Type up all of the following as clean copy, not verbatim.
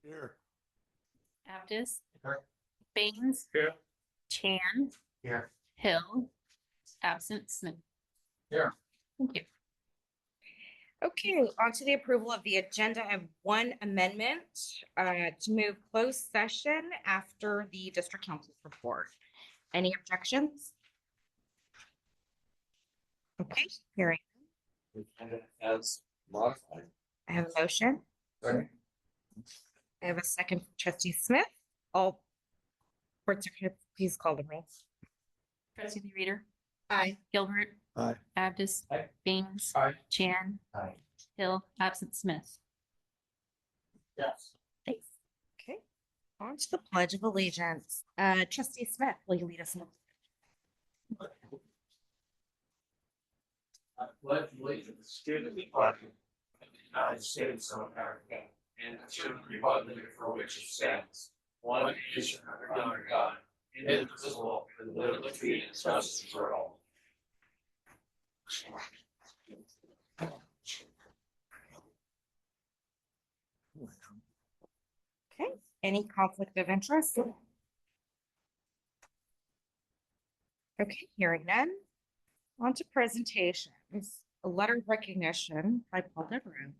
Here. Aptis, Here. Baines, Here. Chan, Here. Hill, absent Smith. Here. Thank you. Okay, on to the approval of the agenda. I have one amendment to move closed session after the district council's report. Any objections? Okay, hearing. As modified. I have a motion. Sorry. I have a second from Trustee Smith. All board secretary, please call the roll. Trustee Reader, Aye. Gilbert, Aye. Aptis, Aye. Baines, Aye. Chan, Aye. Hill, absent Smith. Yes. Thanks. Okay, on to the Pledge of Allegiance. Trustee Smith, will you lead us in? I pledge allegiance to the flag of the United States of America and to the republic for which it stands, one nation under God, indivisible, with liberty and justice for all. Okay, any conflict of interest? Okay, hearing none. On to presentations. A letter of recognition by Paul Devereaux.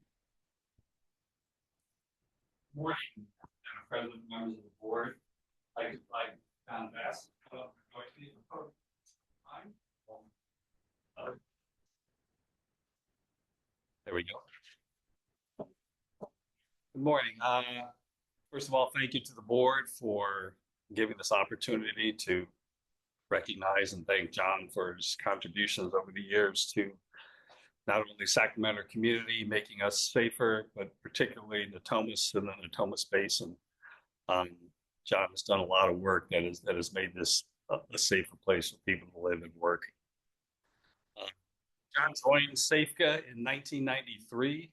Morning, Madam President, members of the board. Like Don Bass, there we go. Good morning. First of all, thank you to the board for giving this opportunity to recognize and thank John for his contributions over the years to not only Sacramento community, making us safer, but particularly Natomas and the Natomas Basin. John has done a lot of work that has made this a safer place for people to live and work. John joined SAFCA in 1993.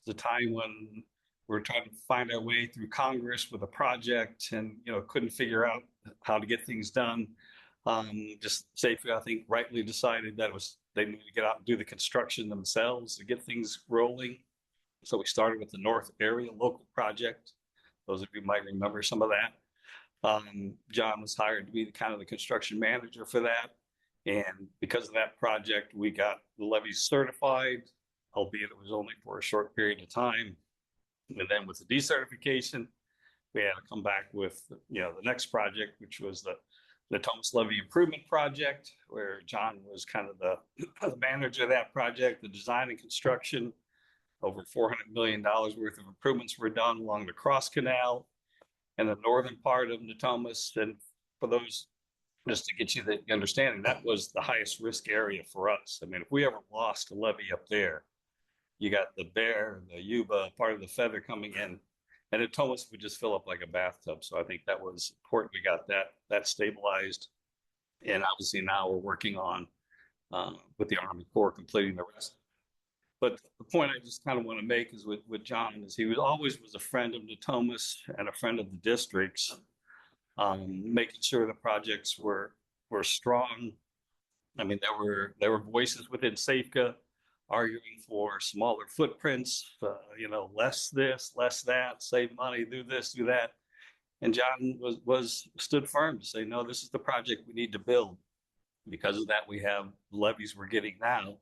It's a time when we were trying to find our way through Congress with a project and couldn't figure out how to get things done. Just SAFCA, I think, rightly decided that they needed to get out and do the construction themselves to get things rolling. So we started with the North Area Local Project. Those of you might remember some of that. John was hired to be the construction manager for that. And because of that project, we got the levees certified, albeit it was only for a short period of time. And then with the decertification, we had to come back with the next project, which was the Natomas Levee Improvement Project, where John was kind of the manager of that project, the design and construction. Over $400 million worth of improvements were done along the Cross Canal and the northern part of Natomas. And for those, just to get you the understanding, that was the highest risk area for us. I mean, if we ever lost a levee up there, you got the Bear, the Yuba, part of the Feather coming in, and Natomas would just fill up like a bathtub. So I think that was important. We got that stabilized. And obviously now we're working on, with the Army Corps, completing the rest. But the point I just kind of want to make is with John is he always was a friend of Natomas and a friend of the districts, making sure the projects were strong. I mean, there were voices within SAFCA arguing for smaller footprints, less this, less that, save money, do this, do that. And John stood firm to say, no, this is the project we need to build. Because of that, we have the levees we're getting now,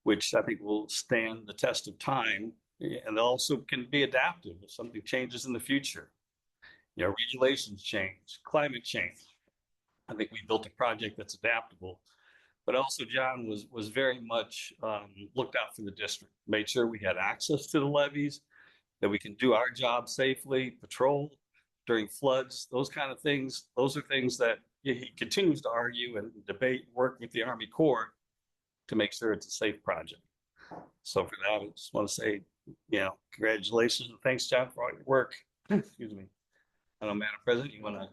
which I think will stand the test of time and also can be adaptive if something changes in the future. Regulations change, climate change. I think we built a project that's adaptable. But also John was very much looked out for the district, made sure we had access to the levees, that we can do our job safely, patrol during floods, those kind of things. Those are things that he continues to argue and debate, work with the Army Corps to make sure it's a safe project. So for that, I just want to say, congratulations and thanks, John, for all your work. Excuse me. I don't know, Madam President, you want to?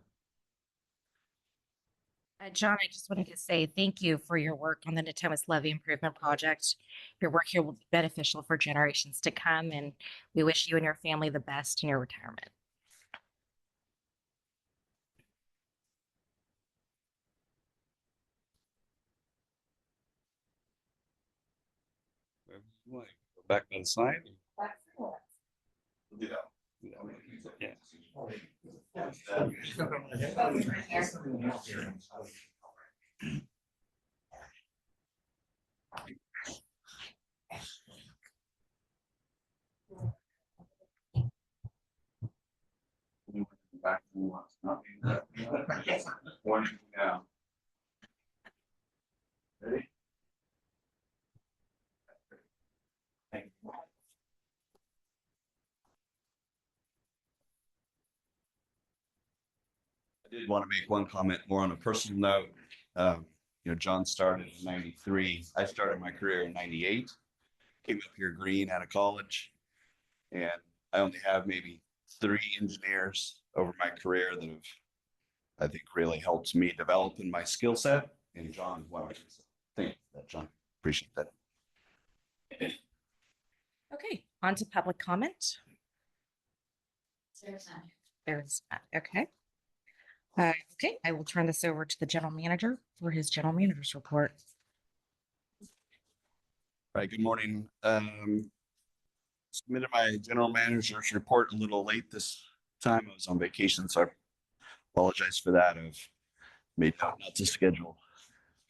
John, I just wanted to say thank you for your work on the Natomas Levee Improvement Project. Your work here will be beneficial for generations to come, and we wish you and your family the best in your retirement. Go back on the side. Excellent. Yeah. Yeah. Back to what's not being done. One now. Ready? Thank you. I did want to make one comment more on a personal note. John started in '93. I started my career in '98. Came up here green out of college, and I only have maybe 3 engineers over my career that have, I think, really helped me develop in my skill set. And John, well, thank you for that, John. Appreciate that. Okay, on to public comment. There's not. Okay. Okay, I will turn this over to the general manager for his general manager's report. All right, good morning. Submitted my general manager's report a little late this time. I was on vacation, so I apologize for that. I've made note not to schedule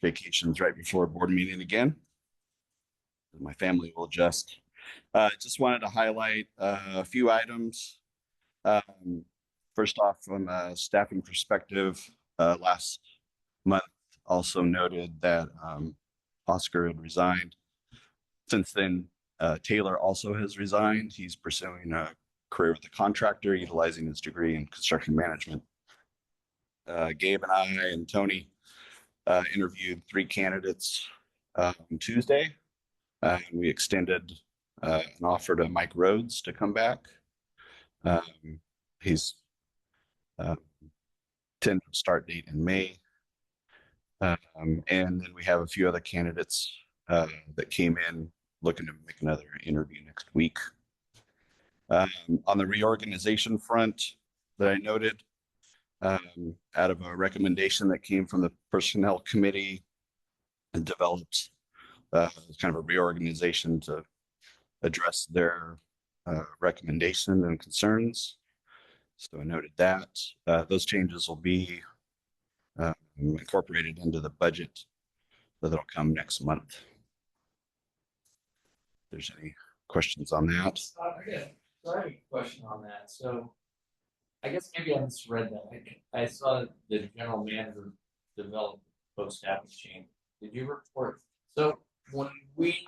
vacations right before a board meeting again. My family will adjust. Just wanted to highlight a few items. First off, from a staffing perspective, last month also noted that Oscar had resigned. Since then, Taylor also has resigned. He's pursuing a career with a contractor, utilizing his degree in construction management. Gabe and I and Tony interviewed 3 candidates on Tuesday. And we extended an offer to Mike Rhodes to come back. He's tentative start date in May. And then we have a few other candidates that came in looking to make another interview next week. On the reorganization front that I noted, out of a recommendation that came from the personnel committee and developed kind of a reorganization to address their recommendation and concerns. So I noted that those changes will be incorporated into the budget that'll come next month. If there's any questions on that. I have a question on that. So I guess maybe I misread that. I saw the general manager develop post-staffing change. Did you report? So when we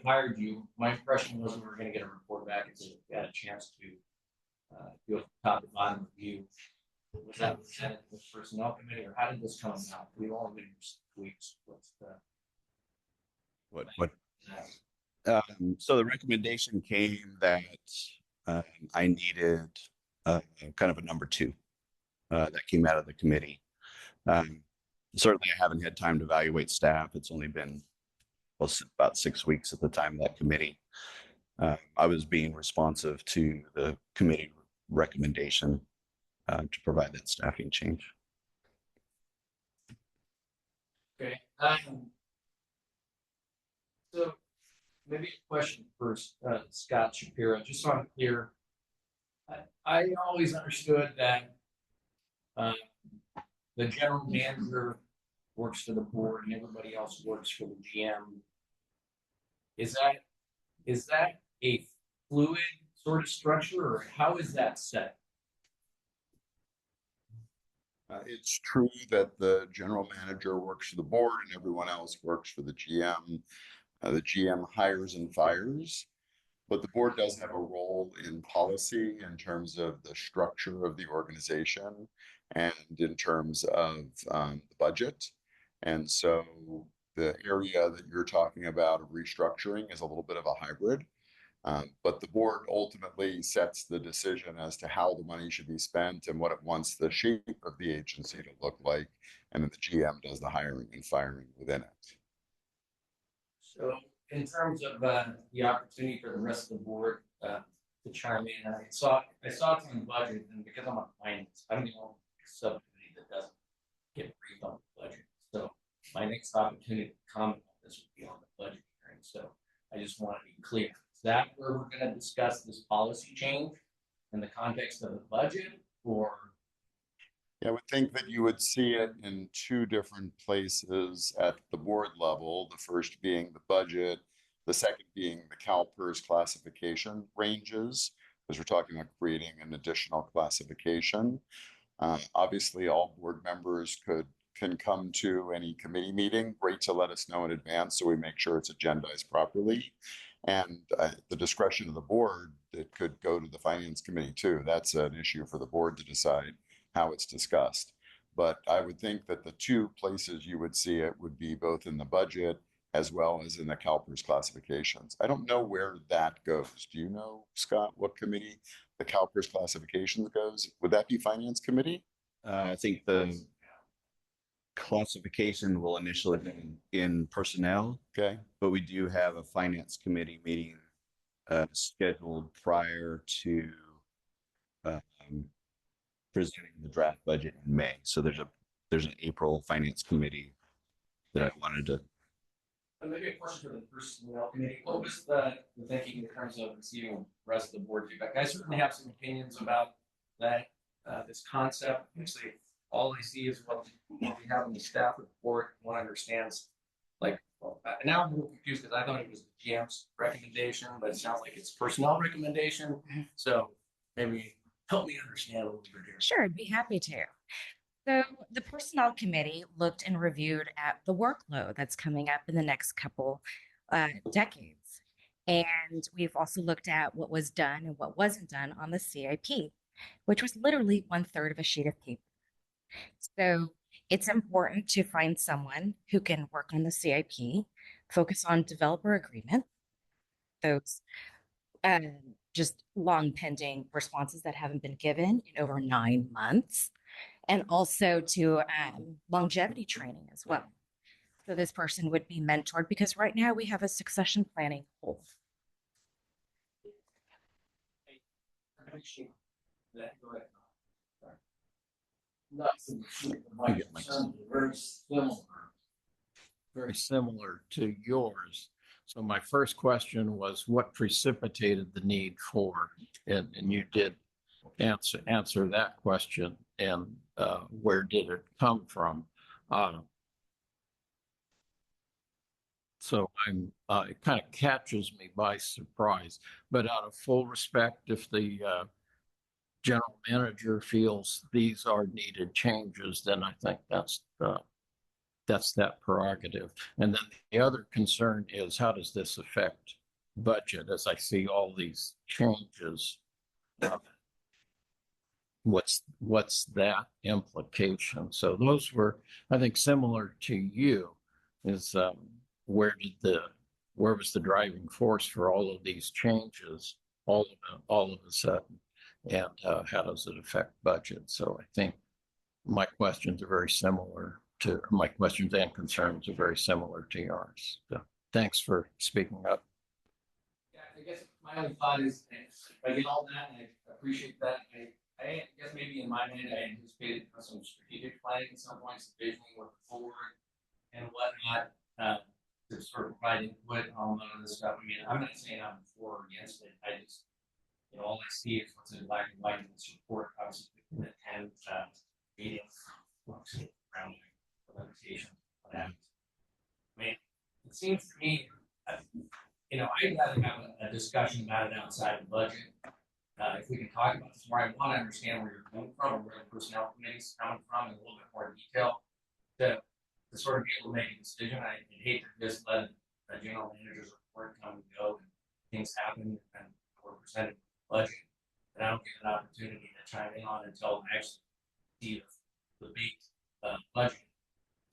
hired you, my impression was we were going to get a report back and say we got a chance to do a top to bottom review. Was that presented to the personnel committee, or how did this come about? We've only been here 6 weeks. What's the What? So the recommendation came that I needed kind of a number 2 that came out of the committee. Certainly, I haven't had time to evaluate staff. It's only been about 6 weeks at the time of that committee. I was being responsive to the committee recommendation to provide that staffing change. Okay. So maybe a question for Scott Shapiro, just so I'm clear. I always understood that the general manager works for the board and everybody else works for the GM. Is that a fluid sort of structure, or how is that set? It's true that the general manager works for the board and everyone else works for the GM. The GM hires and fires, but the board does have a role in policy in terms of the structure of the organization and in terms of the budget. And so the area that you're talking about of restructuring is a little bit of a hybrid. But the board ultimately sets the decision as to how the money should be spent and what it wants the shape of the agency to look like. And then the GM does the hiring and firing within it. So in terms of the opportunity for the rest of the board to chime in, I saw it's on the budget, and because I'm on finance, I'm the only subcommittee that doesn't get briefed on the budget. So my next opportunity to comment on this would be on the budget hearing. So I just want to be clear. Is that where we're going to discuss this policy change? in the context of the budget or? Yeah, I would think that you would see it in two different places at the board level. The first being the budget, the second being the CalPERS classification ranges, because we're talking about creating an additional classification. Obviously, all board members can come to any committee meeting. Great to let us know in advance so we make sure it's agendized properly. And the discretion of the board, it could go to the finance committee too. That's an issue for the board to decide how it's discussed. But I would think that the two places you would see it would be both in the budget as well as in the CalPERS classifications. I don't know where that goes. Do you know, Scott, what committee the CalPERS classifications goes? Would that be finance committee? I think the classification will initially be in personnel, Okay, but we do have a finance committee meeting scheduled prior to presenting the draft budget in May. So there's an April finance committee that I wanted to. Maybe a question for the personnel committee. What was the thinking in terms of receiving the rest of the board feedback? I certainly have some opinions about that, this concept. Actually, all I see is what we have in the staff report. One understands, like, well, now I'm a little confused because I thought it was the GM's recommendation, but it sounds like it's personnel recommendation. So maybe help me understand a little bit here. Sure, I'd be happy to. So the Personnel Committee looked and reviewed at the workload that's coming up in the next couple decades. And we've also looked at what was done and what wasn't done on the CIP, which was literally 1/3 of a sheet of paper. So it's important to find someone who can work on the CIP, focus on developer agreement, those just long pending responses that haven't been given in over 9 months, and also to longevity training as well. So this person would be mentored because right now we have a succession planning hole. Go ahead. Very similar to yours. So my first question was what precipitated the need for, and you did answer that question, and where did it come from? So it kind of catches me by surprise, but out of full respect, if the general manager feels these are needed changes, then I think that's that prerogative. And then the other concern is how does this affect budget as I see all these changes? What's that implication? So those were, I think, similar to you, is where was the driving force for all of these changes all of a sudden, and how does it affect budget? So I think my questions and concerns are very similar to yours. So thanks for speaking up. Yeah, I guess my only thought is, I get all that, and I appreciate that. I guess maybe in my mind, I anticipated some strategic planning at some points, visioning with the board and whatnot, to sort of provide input on none of this stuff. I mean, I'm not saying I'm for or against it. I just, all I see is what's in black and white in this report. Obviously, the 10 meetings, around limitations, what happens. I mean, it seems to me, I'd rather have a discussion about it outside the budget. If we can talk about this more, I want to understand where you're coming from, or where the personnel committee is coming from in a little bit more detail to sort of be able to make a decision. I hate to just let a general manager's report come and go, and things happen, and we're presented with the budget, and I don't get an opportunity to chime in on until I actually see the big budget.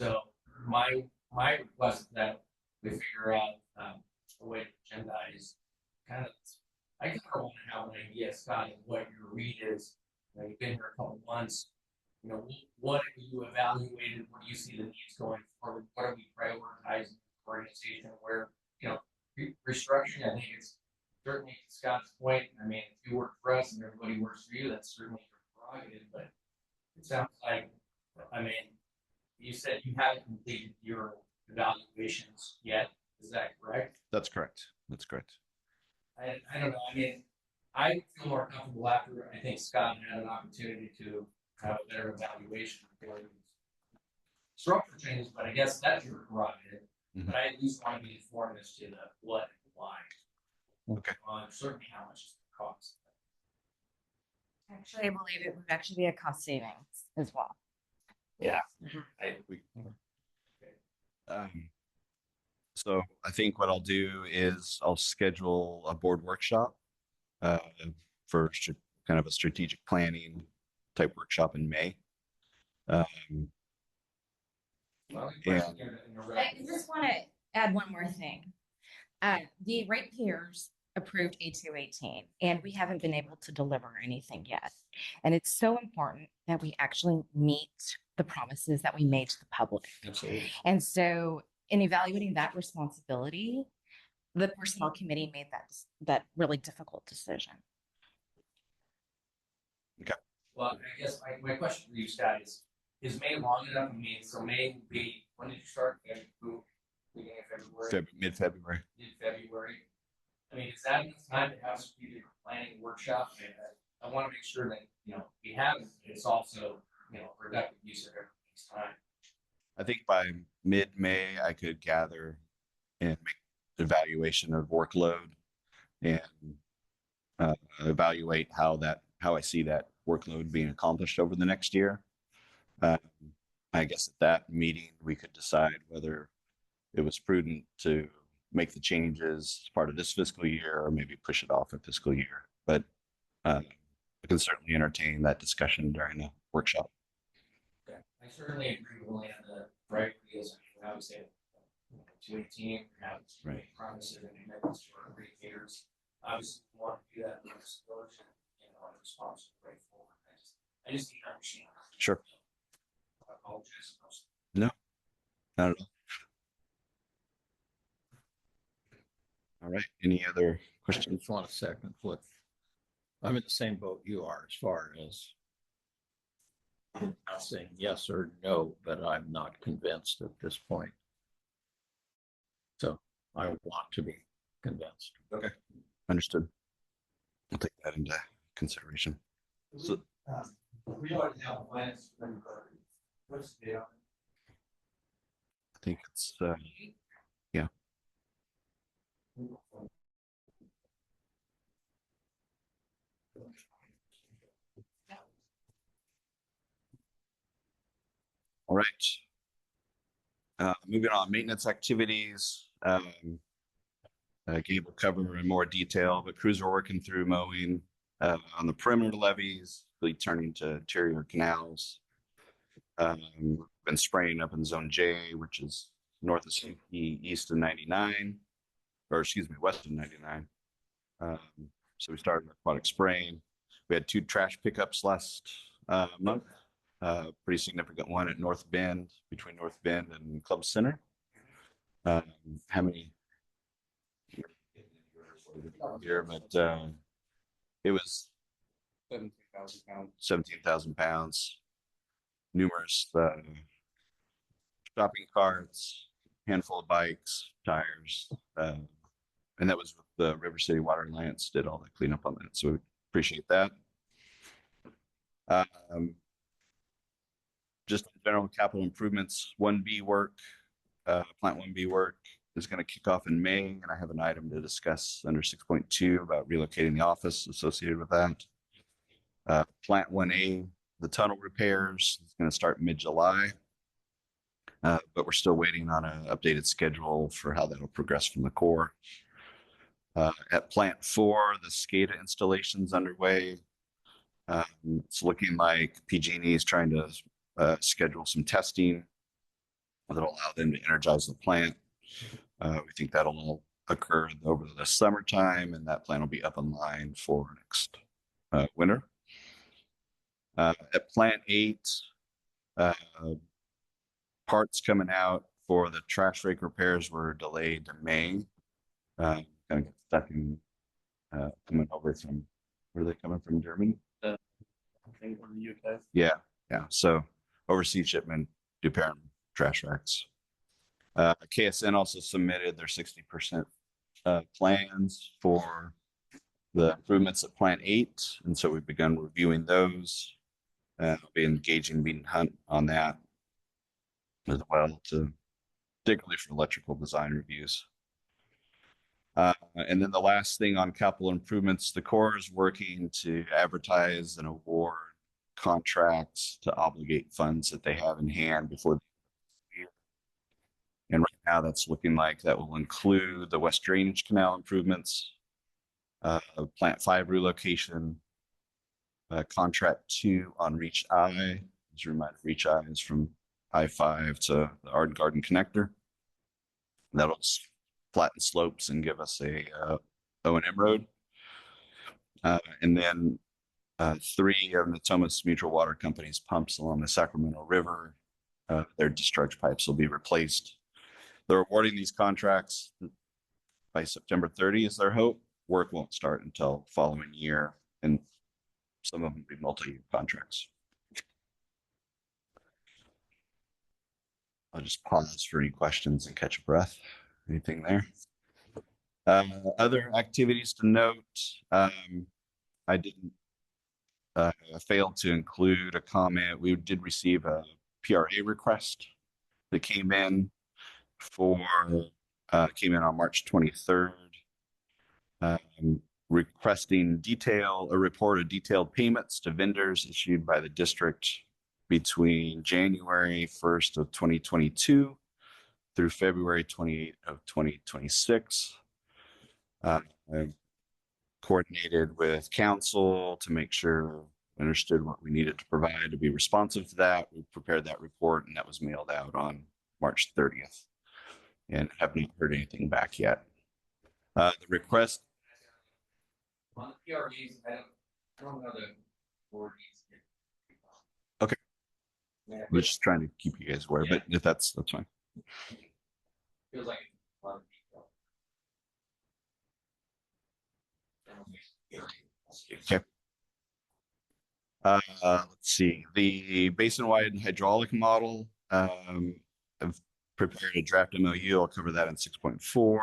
So my request is that we figure out a way to agendize kind of. I kind of want to have an idea, Scott, of what your read is. You've been here a couple months. What have you evaluated? What do you see the needs going forward? What are we prioritizing in the organization? Where, restructuring, I think it's certainly to Scott's point. I mean, if you work for us and everybody works for you, that's certainly your prerogative. But it sounds like, you said you haven't completed your evaluations yet. Is that correct? That's correct. That's correct. I don't know. I mean, I feel more comfortable after, I think Scott had an opportunity to have a better evaluation. For structure changes, but I guess that's your prerogative. But I at least want to be informed as to the what and why. Okay. Certainly how much it's gonna cost. Actually, I believe it would actually be a cost savings as well. So I think what I'll do is I'll schedule a board workshop uh, for kind of a strategic planning type workshop in May. I just want to add one more thing. The ratepayers approved A218, and we haven't been able to deliver anything yet. And it's so important that we actually meet the promises that we made to the public. Absolutely. And so in evaluating that responsibility, the personnel committee made that really difficult decision. Well, I guess my question for you, Scott, is May long enough? I mean, so May would be, when did you start? Beginning of February? Mid-February. Mid-February. I mean, is that enough time to have a strategic planning workshop? I want to make sure that, we have, it's also, productive use of everybody's time. I think by mid-May, I could gather and make an evaluation of workload and evaluate how I see that workload being accomplished over the next year. I guess at that meeting, we could decide whether it was prudent to make the changes as part of this fiscal year or maybe push it off a fiscal year. But I can certainly entertain that discussion during the workshop. Okay. I certainly agree with Leanna. Right? Because obviously, 218 have promises and commitments to our retailers. Obviously, we want to do that in the explosion, in response to right forward. I just need to understand. Sure. I apologize. No, not at all. All right. Any other I questions? just want a second flip. I'm in the same boat you are as far as not saying yes or no, but I'm not convinced at this point. So I want to be convinced. Okay. Understood. I'll take that into consideration. So, We already have plans. What's the date on I think it's yeah. All right. Moving on, maintenance activities. Gabe will cover in more detail, but crews are working through mowing on the perimeter levees, really turning to interior canals. Been spraying up in Zone J, which is north of CP, east of 99, or excuse me, west of 99. So we started aquatic spraying. We had 2 trash pickups last month. Pretty significant one at North Bend, between North Bend and Club Center. How many here? But it was 17,000 pounds. 17,000 pounds. Numerous shopping carts, handful of bikes, tires, and that was the River City Water Alliance did all the cleanup on that. So we appreciate that. Just general capital improvements, 1B work, plant 1B work is going to kick off in May, and I have an item to discuss under 6.2 about relocating the office associated with that. Plant 1A, the tunnel repairs is going to start mid-July, but we're still waiting on an updated schedule for how that'll progress from the Corps. At Plant 4, the SCADA installation's underway. It's looking like PG&E is trying to schedule some testing that'll allow them to energize the plant. We think that'll occur over the summertime, and that plant will be up and line for next winter. At Plant 8, parts coming out for the trash rake repairs were delayed to May. Kind of get stuck in coming over from, where are they coming from, Germany? I think from the UK. Yeah. So overseas shipment, repair trash racks. KSN also submitted their 60% plans for the improvements at Plant 8, and so we've begun reviewing those. I'll be engaging Mead and Hunt on that as well, particularly for electrical design reviews. And then the last thing on capital improvements, the Corps is working to advertise and award contracts to obligate funds that they have in hand before the year. And right now that's looking like that will include the West Drainage Canal improvements, Plant 5 relocation, Contract 2 on Reach I. As a reminder, Reach I is from I-5 to the Arden Garden connector. That'll flatten slopes and give us a O&M road. And then 3 of Natomas Mutual Water Company's pumps along the Sacramento River, their discharge pipes will be replaced. They're awarding these contracts by September 30 is their hope. Work won't start until following year, and some of them will be multi-year contracts. I'll just pause for any questions and catch a breath. Anything there? Other activities to note, I didn't fail to include a comment. We did receive a PRA request that came in on March 23rd, requesting a report of detailed payments to vendors issued by the district between January 1st of 2022 through February 28th of 2026. I coordinated with council to make sure we understood what we needed to provide to be responsive to that. We prepared that report, and that was mailed out on March 30th, and have not heard anything back yet. The request On the PREs, I don't know the board needs. Okay. Yeah, we're just trying to keep you guys aware, but if that's fine. feels like a lot of detail. Okay. Let's see. The basin-wide hydraulic model. I've prepared a draft MOU. I'll cover that in 6.4.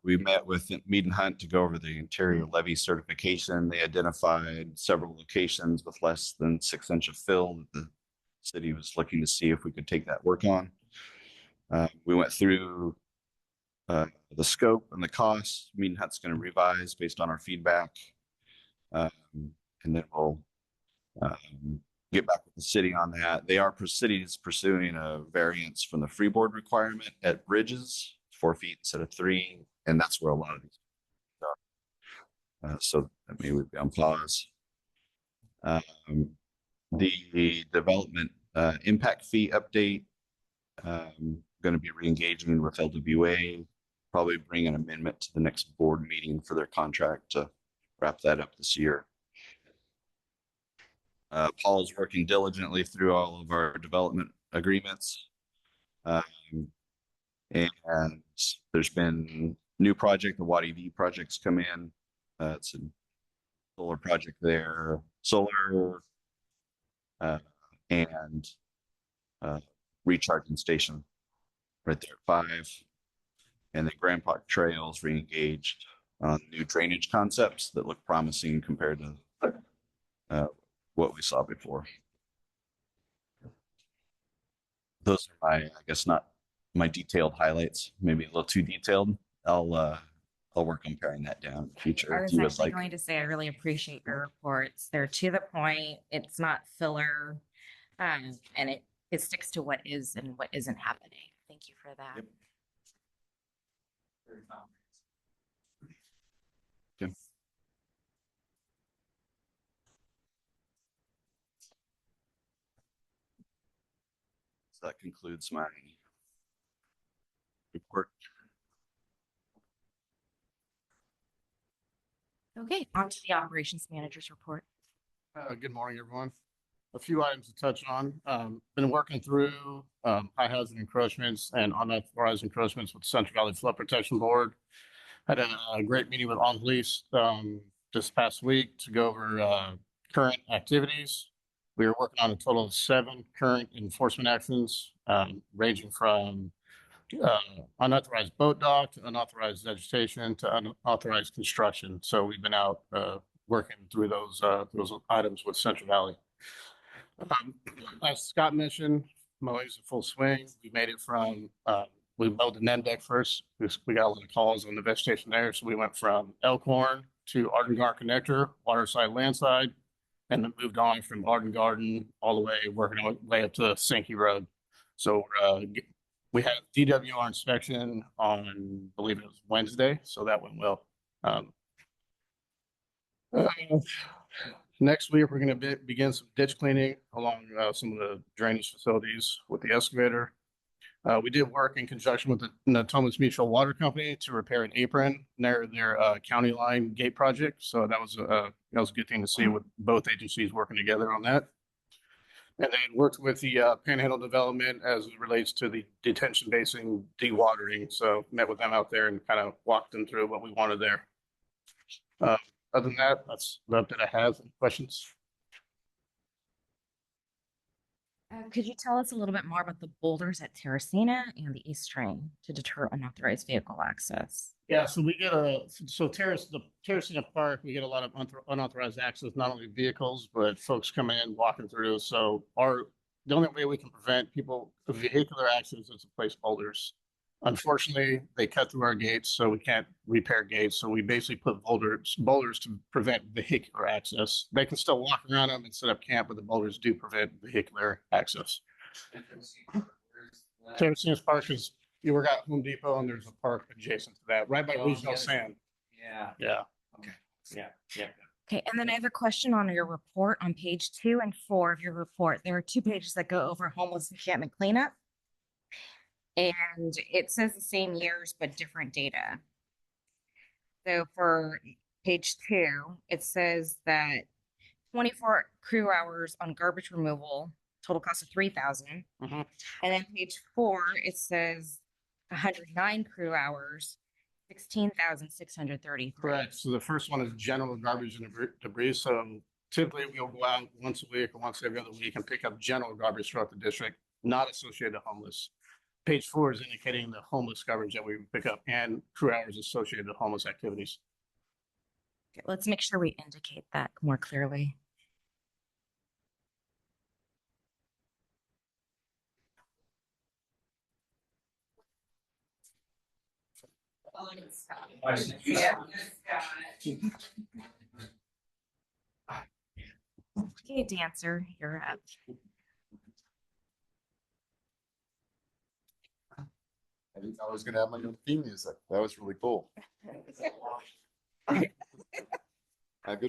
We met with Mead and Hunt to go over the interior levee certification. They identified several locations with less than 6 inches of fill that the city was looking to see if we could take that work on. We went through the scope and the cost. Mead and Hunt's going to revise based on our feedback. And then we'll get back with the city on that. The city is pursuing a variance from the freeboard requirement at bridges, 4 feet instead of 3, and that's where a lot of these are. So that may be on pause. The development impact fee update. Going to be re-engaging with LWA, probably bring an amendment to the next board meeting for their contract to wrap that up this year. Paul is working diligently through all of our development agreements. And there's been new project, the Watt EV projects come in. It's a solar project there, solar and recharging station right there at 5. And then Grand Park Trails re-engaged on new drainage concepts that look promising compared to what we saw before. Those are I guess not my detailed highlights, maybe a little too detailed. I'll work on paring that down in the future. I was actually going to say, I really appreciate your reports. They're to the point. It's not filler. And it sticks to what is and what isn't happening. Thank you for that. Yep. Okay. So that concludes my report. Okay, on to the operations manager's report. Good morning, everyone. A few items to touch on. Been working through high hazard encroachments and unauthorized encroachments with Central Valley Flood Protection Board. Had a great meeting with On Police this past week to go over current activities. We are working on a total of 7 current enforcement actions, ranging from unauthorized boat dock, to unauthorized vegetation, to unauthorized construction. So we've been out working through those items with Central Valley. As Scott mentioned, mowing's in full swing. We made it from, we mowed the NEM deck first. We got a lot of calls on the vegetation there. So we went from Elkhorn to Arden Garden Connector, waterside, landside, and then moved on from Arden Garden all the way, working our way up to Sankey Road. So we had DWR inspection on, I believe it was Wednesday, so that went well. Next week, we're going to begin some ditch cleaning along some of the drainage facilities with the excavator. We did work in conjunction with the Natomas Mutual Water Company to repair an apron near their county line gate project. So that was a good thing to see with both agencies working together on that. And then worked with the Panhandle Development as it relates to the detention basin dewatering. So met with them out there and kind of walked them through what we wanted there. Other than that, that's the update I have. Any questions? Could you tell us a little bit more about the boulders at Terracina and the East Train to deter unauthorized vehicle access? Yeah, so we get the Terracina Park, we get a lot of unauthorized access, not only vehicles, but folks coming in, walking through. So the only way we can prevent vehicular access is to place boulders. Unfortunately, they cut through our gates, so we can't repair gates. So we basically put boulders to prevent vehicular access. They can still walk around them and set up camp, but the boulders do prevent vehicular access. Terracina Park is, you were at Home Depot, and there's a park adjacent to that, right by Regional Sand. Yeah. Yeah. Okay. Yeah. Okay, and then I have a question on your report on page 2 and 4 of your report. There are 2 pages that go over homeless encampment cleanup. And it says the same years, but different data. So for page 2, it says that 24 crew hours on garbage removal, total cost of $3,000. Mhm. And then page 4, it says 109 crew hours, $16,633. Correct. So the first one is general garbage and debris. So typically we'll go out once a week or once every other week and pick up general garbage throughout the district, not associated to homeless. Page 4 is indicating the homeless garbage that we pick up and crew hours associated with homeless activities. Okay, let's make sure we indicate that more clearly. Okay, dancer, you're up. I didn't know I was gonna have my own theme music. That was really cool. Good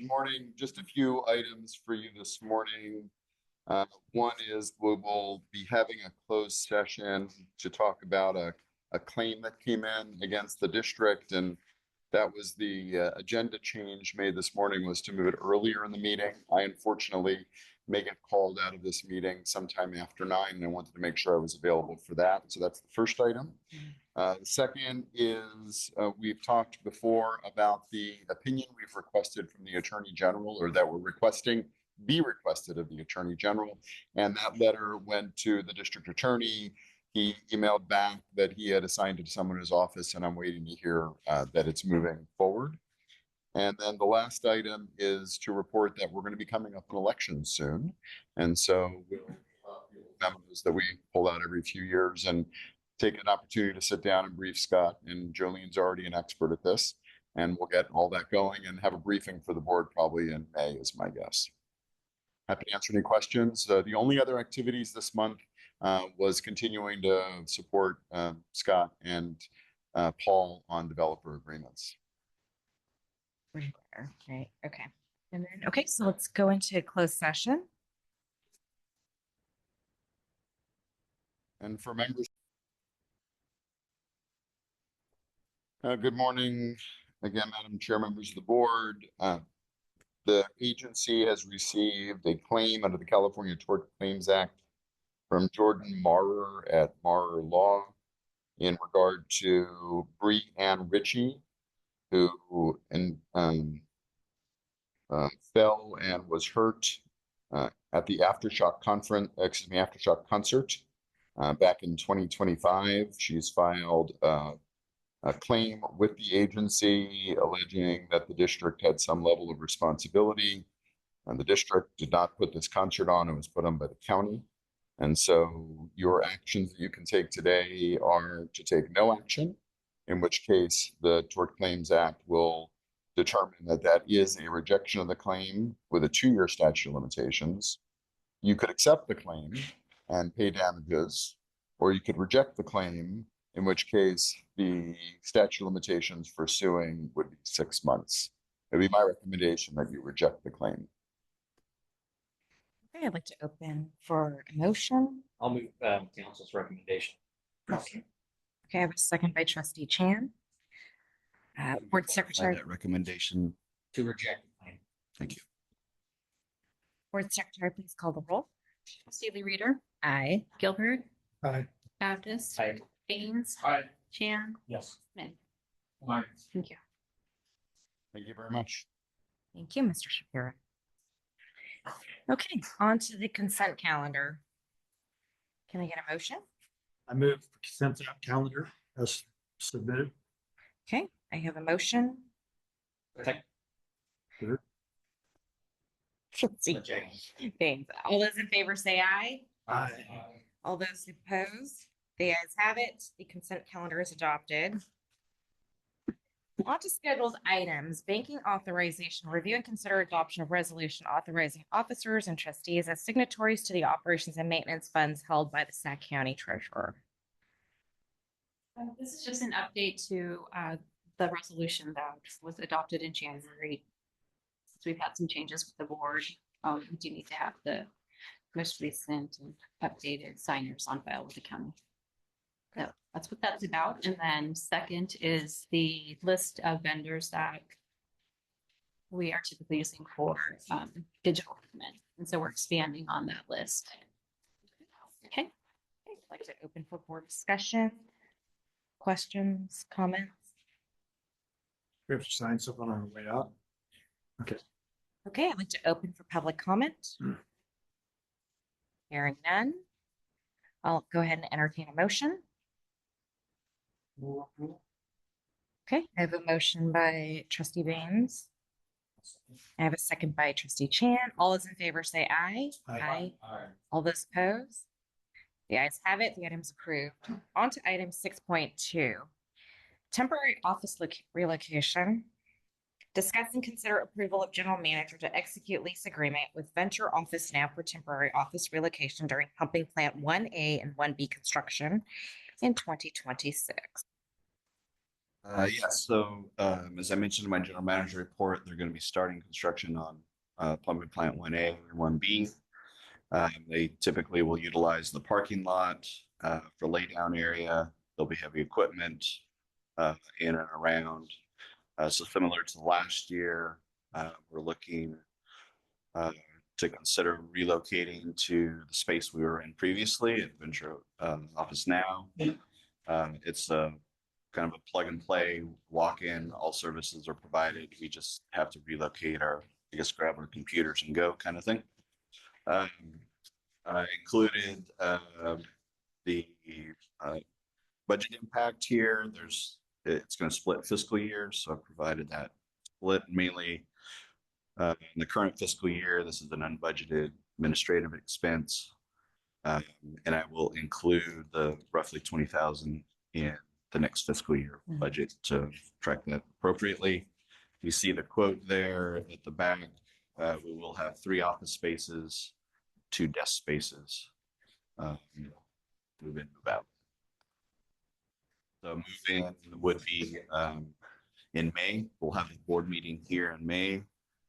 morning. Just a few items for you this morning. One is we will be having a closed session to talk about a claim that came in against the district, and that was the agenda change made this morning was to move it earlier in the meeting. I unfortunately may get called out of this meeting sometime after 9, and I wanted to make sure I was available for that. So that's the first item. The second is we've talked before about the opinion we've requested from the Attorney General, or that we're requesting be requested of the Attorney General. And that letter went to the district attorney. He emailed back that he had assigned it to someone in his office, and I'm waiting to hear that it's moving forward. And then the last item is to report that we're going to be coming up in elections soon. And so we'll memos that we pull out every few years and take an opportunity to sit down and brief Scott. And Jolene's already an expert at this. And we'll get all that going and have a briefing for the board probably in May is my guess. Happy to answer any questions. The only other activities this month was continuing to support Scott and Paul on developer agreements. Right there. Right. Okay. And then, okay, so let's go into closed session. And for members, good morning again, Madam Chair, members of the board. The agency has received a claim under the California Tort Claims Act from Jordan Maurer at Maurer Law in regard to Bree Ann Ritchie, who fell and was hurt at the Aftershock concert Back in 2025, she's filed a claim with the agency alleging that the district had some level of responsibility. And the district did not put this concert on, it was put on by the county. And so your actions that you can take today are to take no action, in which case the Tort Claims Act will determine that that is a rejection of the claim with a 2-year statute of limitations. You could accept the claim and pay damages, or you could reject the claim, in which case the statute of limitations for suing would be 6 months. It'd be my recommendation that you reject the claim. Okay, I'd like to open for a motion. I'll move council's recommendation. Okay. Okay, I have a second by trustee Chan. Board By secretary, that recommendation. To reject the claim. Thank you. board secretary, please call the roll. Trustee Lee Reader, Aye. Gilbert, Aye. Baptist, Aye. Baines, Aye. Chan, Yes. Smith. Aye. Thank you. Thank you very much. Thank you, Mr. Shapiro. Okay, on to the consent calendar. Can I get a motion? I move consent calendar as submitted. Okay, I have a motion. Second. Trustee Baines. All those in favor say aye. Aye. All those opposed, the ayes have it. The consent calendar is adopted. On to scheduled items, banking authorization, review and consider adoption of resolution authorizing officers and trustees as signatories to the operations and maintenance funds held by the Sac County Treasurer. This is just an update to the resolution that was adopted in January. Since we've had some changes with the board, we do need to have the most recent and updated signers on file with the county. So that's what that's about. And then second is the list of vendors that we are typically using for digital equipment. And so we're expanding on that list. Okay. I'd like to open for board discussion. Questions, comments? We have to sign something on our way out. Okay, I'd like to open for public comment. Hearing none. I'll go ahead and entertain a motion. Okay, I have a motion by trustee Baines. I have a second by trustee Chan. All those in favor say aye. Aye. All those opposed? The ayes have it. The item is approved. On to item 6.2. Temporary office relocation. Discuss and consider approval of general manager to execute lease agreement with Venture Office Now for temporary office relocation during pumping plant 1A and 1B construction in 2026. Yes, so as I mentioned in my general manager report, they're going to be starting construction on pumping plant 1A and 1B. They typically will utilize the parking lot for laydown area. There'll be heavy equipment in and around. So similar to last year, we're looking to consider relocating to the space we were in previously at Venture Office Now. It's a kind of a plug and play walk-in. All services are provided. We just have to relocate our, I guess, grab our computers and go kind of thing. I included the budget impact here. It's going to split fiscal years, so I provided that split mainly in the current fiscal year. This is an unbudgeted administrative expense, and I will include the roughly 20,000 in the next fiscal year budget to track that appropriately. You see the quote there at the back. We will have 3 office spaces, 2 desk spaces. Move in, move out. So move in would be in May. We'll have a board meeting here in May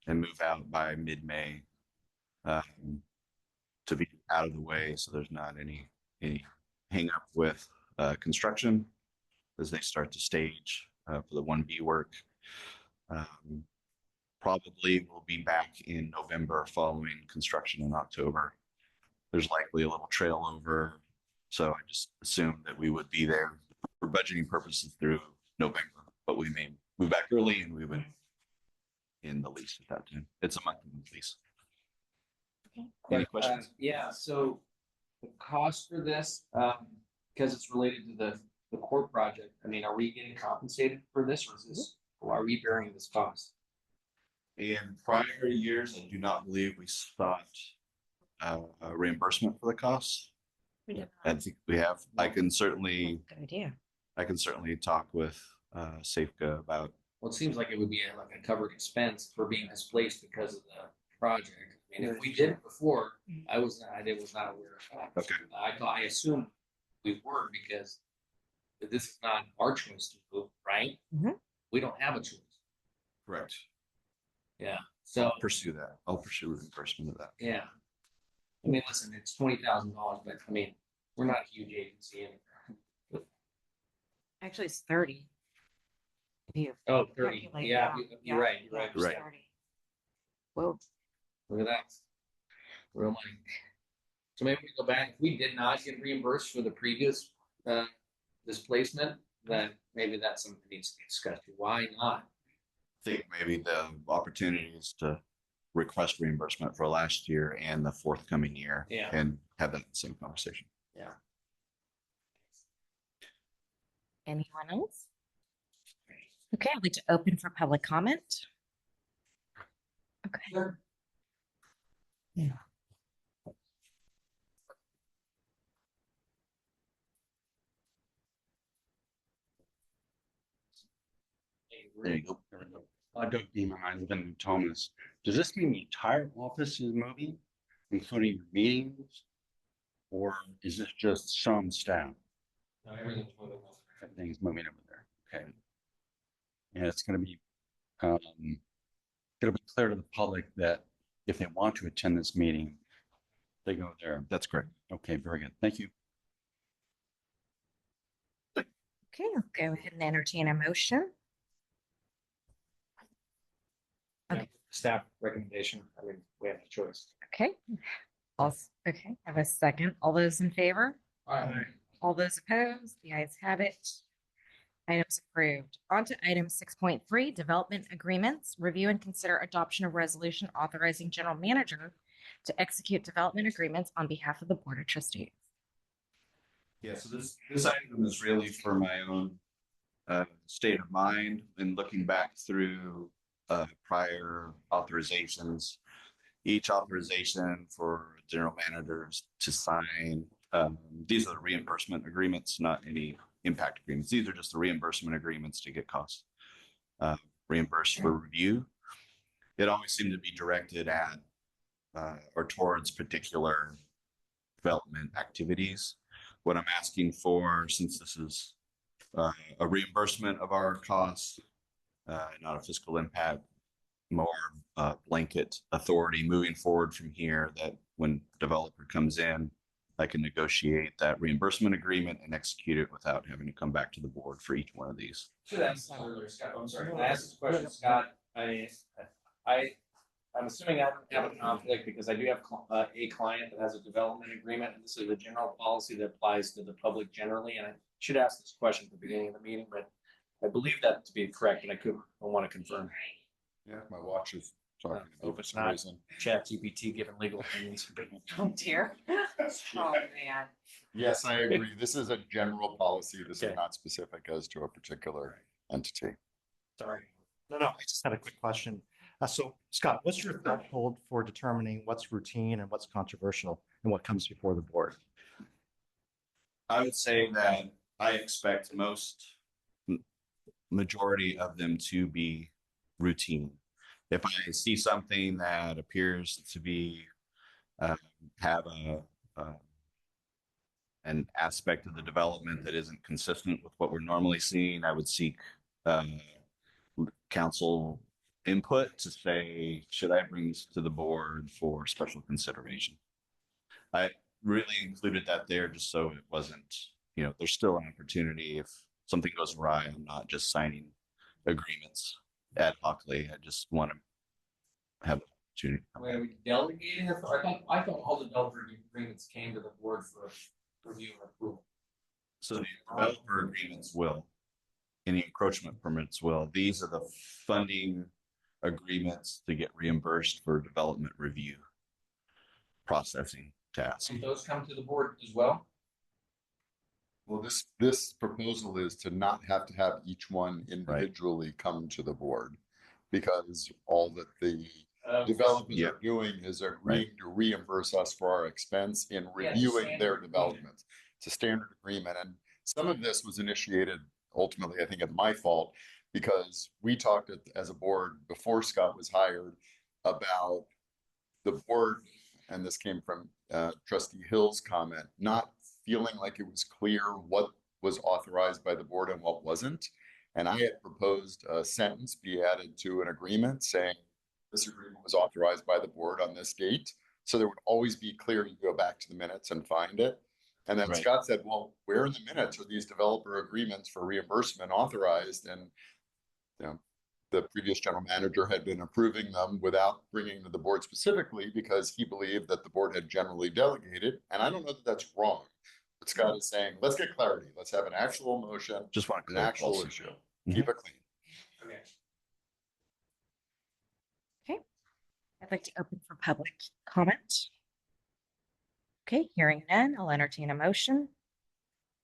and move out by mid-May to be out of the way, so there's not any hang up with construction as they start to stage for the 1B work. Probably we'll be back in November following construction in October. There's likely a little trail over, so I just assumed that we would be there for budgeting purposes through November, but we may move back early and we would end the lease at that time. It's a month lease. Any questions? Yeah, so the cost for this, because it's related to the court project, I mean, are we getting compensated for this or is this, or are we bearing this cost? In prior years, I do not believe we sought a reimbursement for the costs. We did I think we have. I can certainly Good idea. talk with Safeco about. Well, it seems like it would be like a covered expense for being displaced because of the project. I mean, if we did it before, I was not aware of that. Okay. I assumed we were because this is not our choice to move, right? Mhm. We don't have a choice. Correct. Yeah. So, Pursue that. I'll pursue reimbursement of that. yeah. I mean, listen, it's $20,000, but I mean, we're not a huge agency. Actually, it's 30. If you Oh, 30. calculate, Yeah, you're right. You're yeah, right. it's Right. 30. Whoa. Look at that. Real money. So maybe we go back, if we did not get reimbursed for the previous displacement, then maybe that's something that needs to be discussed. Why not? I think maybe the opportunity is to request reimbursement for last year and the forthcoming year. Yeah. And have that same conversation. Yeah. Anyone else? Okay, I'd like to open for public comment. Okay. Sure. There you go. Doug Beamer, I live in Thomas. Does this mean the entire office is moving, including your meetings? Or is this just some staff? No, everything's moving over. Everything's moving over there, okay? And it's gonna be clear to the public that if they want to attend this meeting, they go there. That's correct. Okay, very good. Thank you. Okay, I'll go ahead and entertain a motion. Okay. Staff recommendation, I mean, we have a choice. Okay. Okay, have a second. All those in favor? All right. All those opposed? The ayes have it. Items approved. On to item 6.3, development agreements. Review and consider adoption of resolution authorizing general manager to execute development agreements on behalf of the Board of Trustees. Yeah, so this item is really for my own state of mind and looking back through prior authorizations. Each authorization for general managers to sign, these are the reimbursement agreements, not any impact agreements. These are just the reimbursement agreements to get costs reimbursed for review. It always seemed to be directed at or towards particular development activities. What I'm asking for, since this is a reimbursement of our costs, not a fiscal impact, more blanket authority moving forward from here, that when developer comes in, I can negotiate that reimbursement agreement and execute it without having to come back to the board for each one of these. Should ask this earlier, Scott. I'm sorry. Can I ask this question, Scott? I'm assuming I don't have a conflict because I do have a client that has a development agreement, and this is a general policy that applies to the public generally. And I should ask this question at the beginning of the meeting, but I believe that to be correct, and I want to confirm. Yeah, my watch is talking to me If for it's some not- reason. Chat GPT giving legal opinions. Oh dear. Oh man. Yes, I agree. This is a general policy. This Okay. is not specific as to a particular entity. Sorry. No, I just had a quick question. So Scott, what's your threshold for determining what's routine and what's controversial and what comes before the board? I would say that I expect majority of them to be routine. If I see something that appears to be have an aspect of the development that isn't consistent with what we're normally seeing, I would seek council input to say, should I bring this to the board for special consideration? I really included that there just so it wasn't, there's still an opportunity if something goes awry. I'm not just signing agreements ad hocly. I just want to have the opportunity. Are we delegating authority? I thought all the developer agreements came to the board for review and approval. So the developer agreements will, any encroachment permits will. These are the funding agreements to get reimbursed for development review processing. task. Did those come to the board as well? Well, this proposal is to not have to have each one individually come to the board. Because all that the developers Yeah. are doing is agreeing to reimburse us for our expense in Yeah, reviewing their standard development. It's a standard agreement, and some of this was initiated ultimately, I think, at my fault, because we talked as a board before Scott was hired about the board, and this came from Trustee Hill's comment, not feeling like it was clear what was authorized by the board and what wasn't. And I had proposed a sentence be added to an agreement saying this agreement was authorized by the board on this date. So there would always be clear, you go back to the minutes and find it. And then Right. Scott said, well, where in the minutes are these developer agreements for reimbursement authorized? And you know, the previous general manager had been approving them without bringing to the board specifically because he believed that the board had generally delegated. And I don't know that that's wrong. But Scott is saying, let's get clarity. Let's have an actual motion, Just want an to actual clear issue. Mhm. Keep it clean. Okay. I'd like to open for public comment. Okay, hearing none, I'll entertain a motion.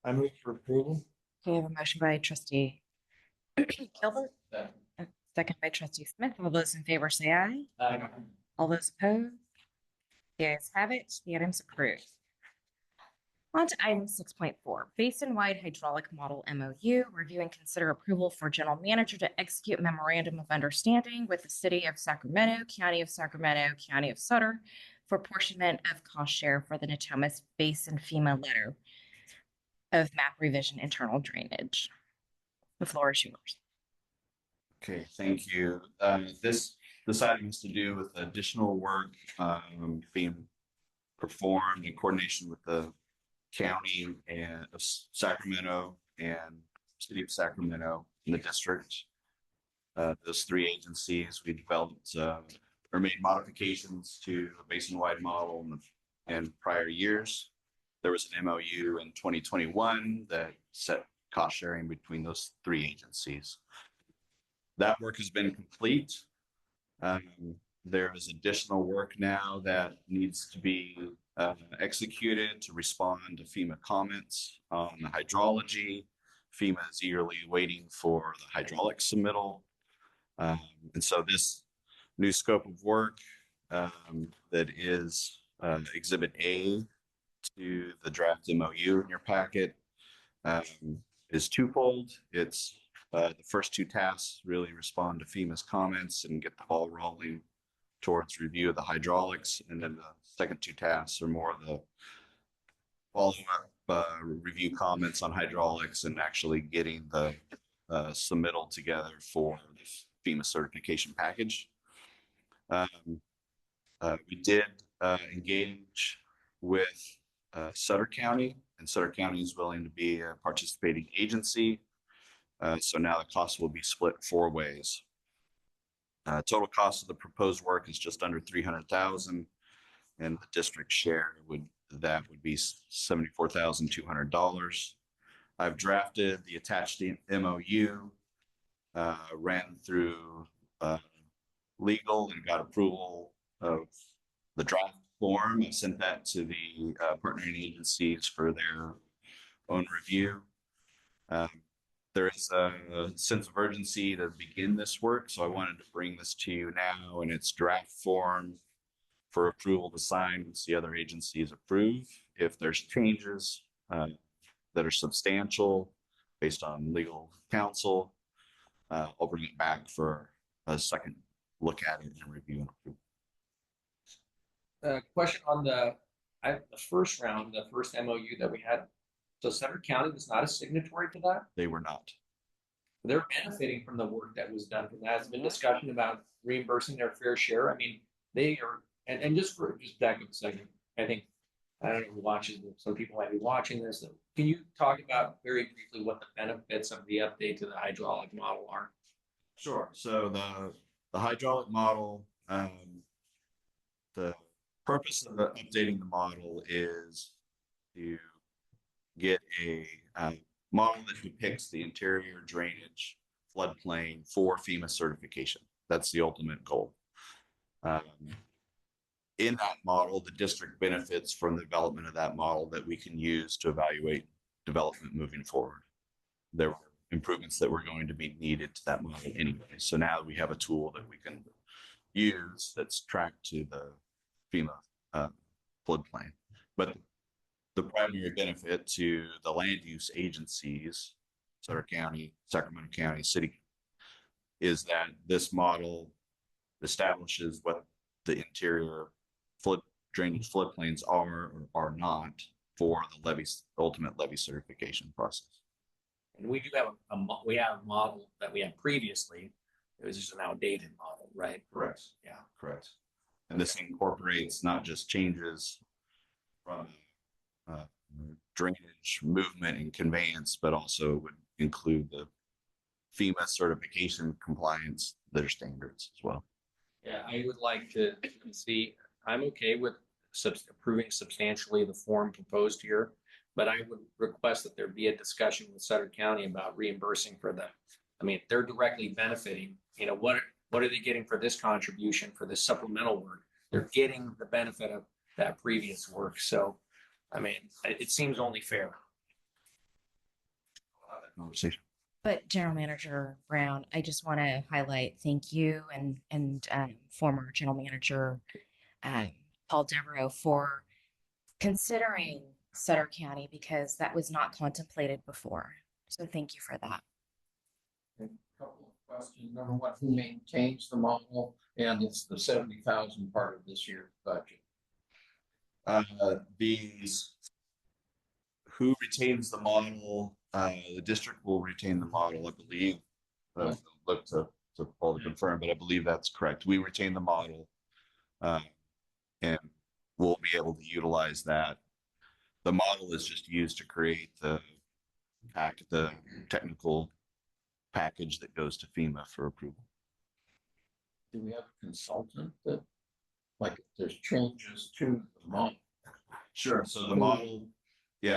I move for approval. Okay, I have a motion by trustee Gilbert, a second by trustee Smith. All those in favor say aye. All those opposed? The ayes have it. The item's approved. On to item 6.4, Basin-wide hydraulic model MOU. Review and consider approval for general manager to execute memorandum of understanding with the city of Sacramento, county of Sacramento, county of Sutter for apportionment of cost share for the Natomas Basin FEMA letter of map revision internal drainage. The floor is yours. Okay, thank you. This item has to do with additional work being performed in coordination with the county and of Sacramento and city of Sacramento in the district. Those three agencies, we developed or made modifications to a basin-wide model in prior years. There was an MOU in 2021 that set cost sharing between those three agencies. That work has been complete. There is additional work now that needs to be executed to respond to FEMA comments on the hydrology. FEMA is eagerly waiting for the hydraulic submittal. And so this new scope of work that is Exhibit A to the draft MOU in your packet is twofold. It's the first two tasks really respond to FEMA's comments and get the ball rolling towards review of the hydraulics. And then the second two tasks are more of the follow-up review comments on hydraulics and actually getting the submittal together for the FEMA certification package. We did engage with Sutter County, and Sutter County is willing to be a participating agency. So now the cost will be split 4 ways. Total cost of the proposed work is just under $300,000, and the district share would be $74,200. I've drafted the attached MOU, ran through legal and got approval of the draft form. I sent that to the partnering agencies for their own review. There is a sense of urgency to begin this work, so I wanted to bring this to you now in its draft form for approval to sign once the other agencies approve. If there's changes that are substantial based on legal counsel, I'll bring it back for a second look at it and review and approve. Question on the first round, the first MOU that we had. So Sutter County was not a signatory to that. They were not. They're benefiting from the work that was done from that. There's been discussion about reimbursing their fair share. I mean, they are, and just back up a second, I think, I don't know who watches this. Some people might be watching this. Can you talk about very briefly what the benefits of the update to the hydraulic model are? Sure. So the hydraulic model, the purpose of updating the model is to get a model that depicts the interior drainage floodplain for FEMA certification. That's the ultimate goal. in that model, the district benefits from the development of that model that we can use to evaluate development moving forward. There were improvements that were going to be needed to that model anyway. So now we have a tool that we can use that's tracked to the FEMA floodplain. But the primary benefit to the land use agencies, Sutter County, Sacramento County, City, is that this model establishes what the interior flood drainage floodplains are or are not for the levies, ultimate levy certification process. And we do have we have a model that we had previously. It was just an outdated model, right? Correct. Yeah. Correct. And this incorporates not just changes from drainage, movement, and conveyance, but also would include the FEMA certification compliance, their standards as well. Yeah, I would like to see, I'm okay with approving substantially the form proposed here, but I would request that there be a discussion with Sutter County about reimbursing for them. I mean, they're directly benefiting, what are they getting for this contribution, for this supplemental work? They're getting the benefit of that previous work. So, I mean, it seems only fair. Conversation. But General Manager Brown, I just want to highlight, thank you and former General Manager Paul Devereaux for considering Sutter County, because that was not contemplated before. So thank you for that. A couple of questions. Number one, who maintains the model? And it's the 70,000 part of this year's budget. Who retains the model? The district will retain the model, I believe. Look to Paul to confirm, but I believe that's correct. We retain the model, and we'll be able to utilize that. The model is just used to create the technical package that goes to FEMA for approval. Do we have a consultant that, like, if there's changes to the model? Sure. So the model,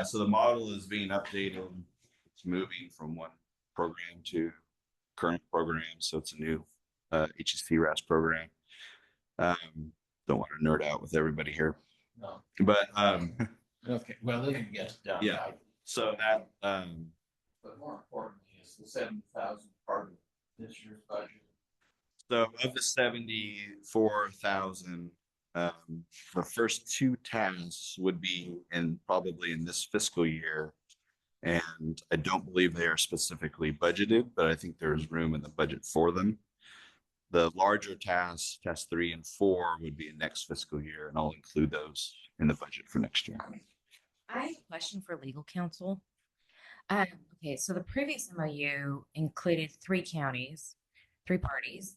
so the model is being updated. It's moving from one program to current program. So it's a new HST RAS program. Don't want to nerd out with everybody here. No. But Okay, well, it gets done. Yeah. So that but more importantly is the 70,000 part of this year's budget. so of the 74,000, the first two tasks would be probably in this fiscal year. And I don't believe they are specifically budgeted, but I think there's room in the budget for them. The larger tasks, task 3 and 4, would be in next fiscal year, and I'll include those in the budget for next year. I have a question for legal counsel. Okay, so the previous MOU included 3 counties, 3 parties.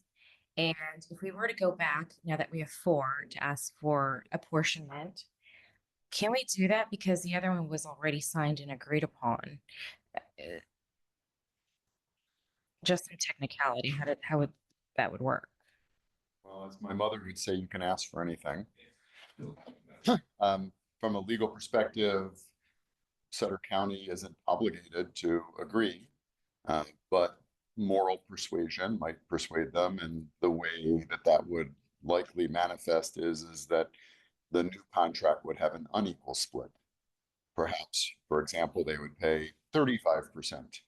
And if we were to go back, now that we have 4, to ask for apportionment, can we do that? Because the other one was already signed and agreed upon. Just in technicality, how would that work? Well, as my mother would say, you can ask for anything. From a legal perspective, Sutter County isn't obligated to agree, but moral persuasion might persuade them, and the way that would likely manifest is that the new contract would have an unequal split. Perhaps, for example, they would pay 35%,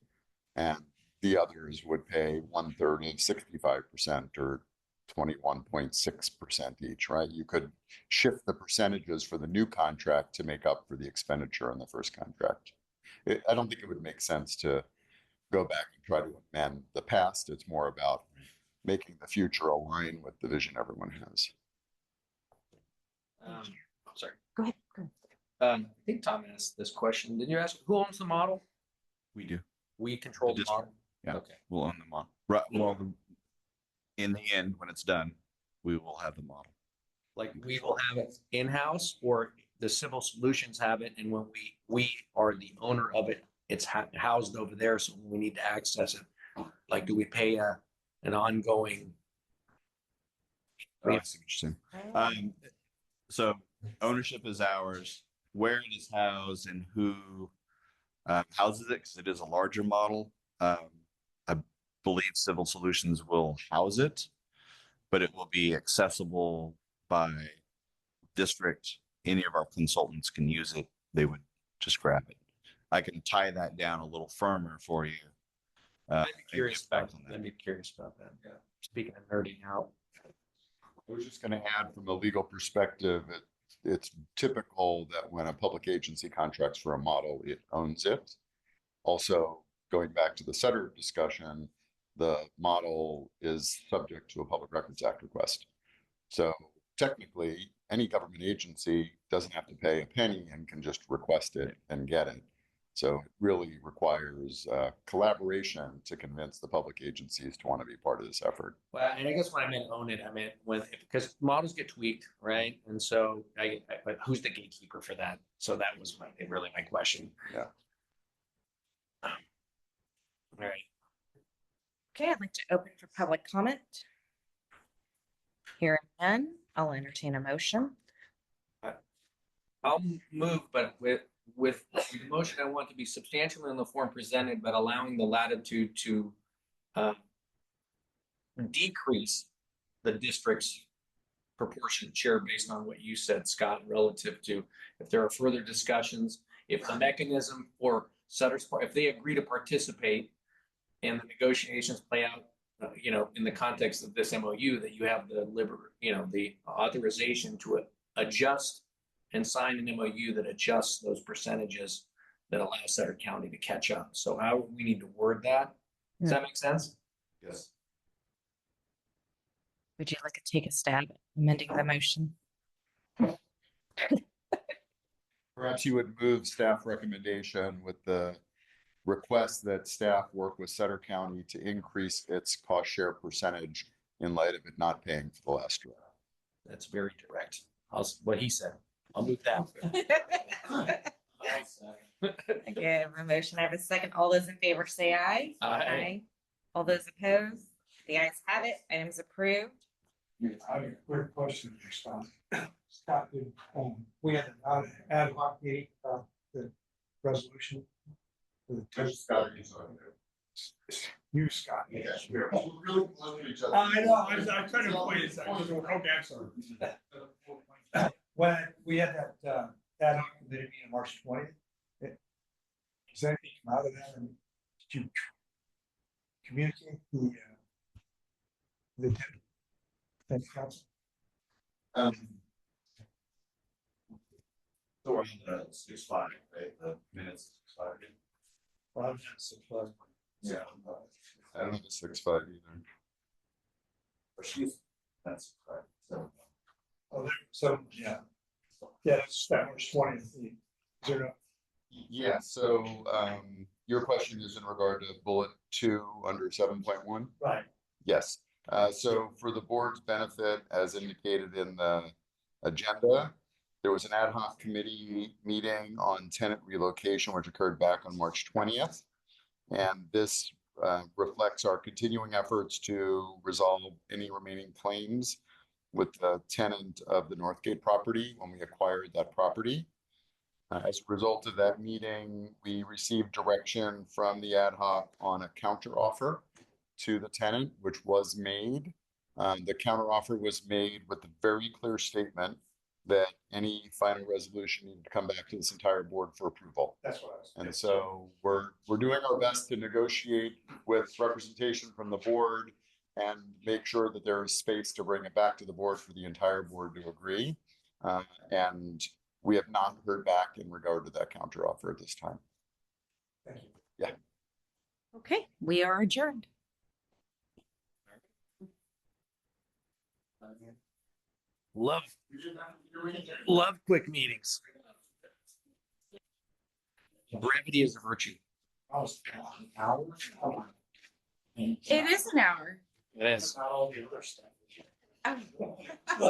and the others would pay 1/3 of 65%, or 21.6% each, right? You could shift the percentages for the new contract to make up for the expenditure in the first contract. I don't think it would make sense to go back and try to amend the past. It's more about making the future align with the vision everyone has. Sorry. Go ahead. I think Tom asked this question. Did you ask who owns the model? We do. We control the model. Yeah. Okay. We'll own the model. Right. Well, in the end, when it's done, we will have the model. Like we will have it in-house, or the Civil Solutions have it, and when we are the owner of it, it's housed over there. So when we need to access it, like, do we pay an ongoing? I see what you're saying. So ownership is ours. Where it is housed and who houses it, because it is a larger model. I believe Civil Solutions will house it, but it will be accessible by district, any of our consultants can use it, they would just grab it. I can tie that down a little firmer for you. I'd be curious maybe about, I'd be curious about that. Yeah. Speaking of nerding out. I was just gonna add from a legal perspective, it's typical that when a public agency contracts for a model, it owns it. Also, going back to the Sutter discussion, the model is subject to a Public Records Act request. So technically, any government agency doesn't have to pay a penny and can just request it and get it. So it really requires collaboration to convince the public agencies to want to be part of this effort. Well, and I guess when I meant own it, I meant when, because models get tweaked, right? And so but who's the gatekeeper for that? So that was really my question. Yeah. All right. Okay, I'd like to open for public comment. Hearing none, I'll entertain a motion. I'll move, but with the motion, I want to be substantially in the form presented, but allowing the latitude to decrease the district's proportionate share based on what you said, Scott, relative to if there are further discussions, if the mechanism for Sutter's part, if they agree to participate and the negotiations play out, in the context of this MOU, that you have the authorization to adjust and sign an MOU that adjusts those percentages that allow Sutter County to catch up. So how we need to word that? Does that make sense? Yes. Would you like to take a stab at amending the motion? Perhaps you would move staff recommendation with the request that staff work with Sutter County to increase its cost share percentage in light of it not paying for the last year. That's very direct. What he said. I'll move that. Okay, I have a motion. I have a second. All those in favor say aye. Aye. All those opposed? The ayes have it. Items approved. I have a quick question for Scott. Scott, we had an ad hoc meeting about the resolution. You, Scott. Yes. We're really close to each other. I know, I was trying to avoid it. Okay, I'm sorry. When we had that ad hoc committee meeting on March 20th, does anything come out of that? And did you communicate the council? So we're on the 6-5, right? The minutes 6-5. Well, I was just surprised. Yeah. I don't have a 6-5 either. That's right. So. Oh, so, yeah. Yeah, it's that March 20th. Zero. Yeah, so your question is in regard to bullet 2 under 7.1? Right. Yes. So for the board's benefit, as indicated in the agenda, there was an ad hoc committee meeting on tenant relocation, which occurred back on March 20th. And this reflects our continuing efforts to resolve any remaining claims with the tenant of the Northgate property when we acquired that property. As a result of that meeting, we received direction from the ad hoc on a counteroffer to the tenant, which was made. The counteroffer was made with the very clear statement that any final resolution needed to come back to this entire board for approval. That's what I was. And so we're doing our best to negotiate with representation from the board and make sure that there is space to bring it back to the board for the entire board to agree. And we have not heard back in regard to that counteroffer at this time. Thank you. Yeah. Okay, we are adjourned. Love quick meetings. Brevity is a virtue. An hour? It is an hour. It is. Not all the other stuff. Oh.